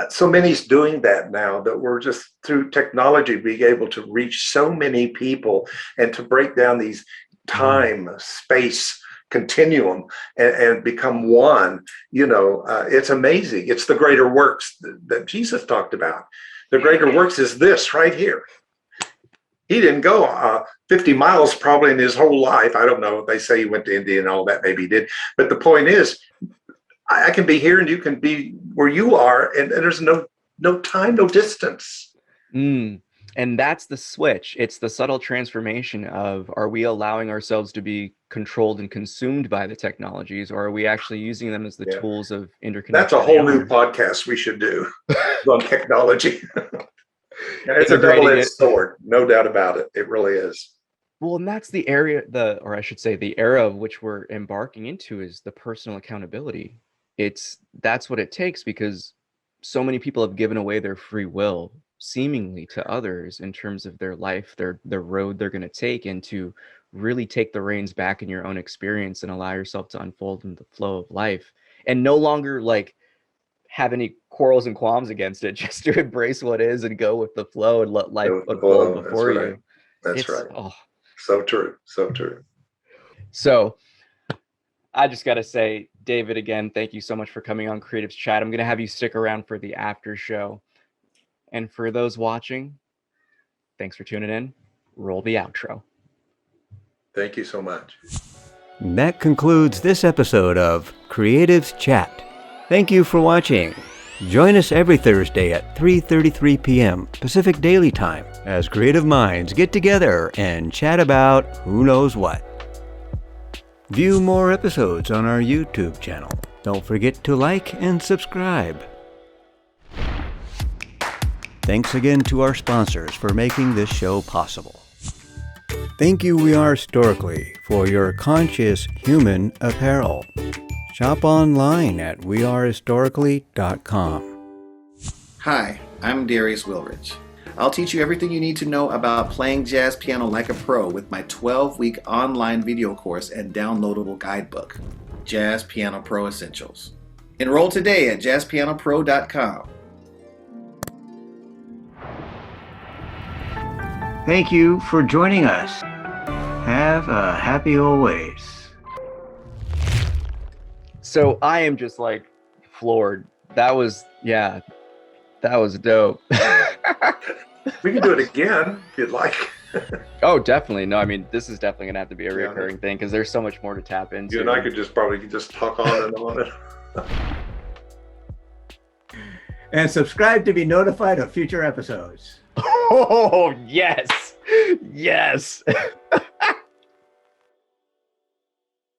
So many's doing that now, that we're just through technology being able to reach so many people, and to break down these time, space continuum and become one. It's amazing. It's the greater works that Jesus talked about. The greater works is this right here. He didn't go 50 miles probably in his whole life. I don't know. They say he went to India and all that. Maybe he did. But the point is, I can be here and you can be where you are. And there's no time, no distance. And that's the switch. It's the subtle transformation of, are we allowing ourselves to be controlled and consumed by the technologies, or are we actually using them as the tools of interconnection? That's a whole new podcast we should do on technology. It's a double-edged sword, no doubt about it. It really is. Well, and that's the area, or I should say the era of which we're embarking into, is the personal accountability. That's what it takes, because so many people have given away their free will seemingly to others in terms of their life, their road they're going to take, and to really take the reins back in your own experience and allow yourself to unfold in the flow of life, and no longer like have any quarrels and qualms against it, just to embrace what is and go with the flow and let life unfold before you. That's right. So true. So true. So I just got to say, David, again, thank you so much for coming on Creatives Chat. I'm going to have you stick around for the after show. And for those watching, thanks for tuning in. Roll the outro. Thank you so much. That concludes this episode of Creatives Chat. Thank you for watching. Join us every Thursday at 3:33 p.m. Pacific Daily Time as creative minds get together and chat about who knows what. View more episodes on our YouTube channel. Don't forget to like and subscribe. Thanks again to our sponsors for making this show possible. Thank you, We Are Historically, for your conscious human apparel. Shop online at wearehistorically.com. Hi, I'm Darius Wilrich. I'll teach you everything you need to know about playing jazz piano like a pro with my 12-week online video course and downloadable guidebook, Jazz Piano Pro Essentials. Enroll today at jazzpianopro.com. Thank you for joining us. Have a happy always. So I am just like floored. That was dope. We can do it again if you'd like. Oh, definitely. No, I mean, this is definitely going to have to be a recurring thing, because there's so much more to tap into. You and I could probably talk on and on. And subscribe to be notified of future episodes. Oh, yes. Yes.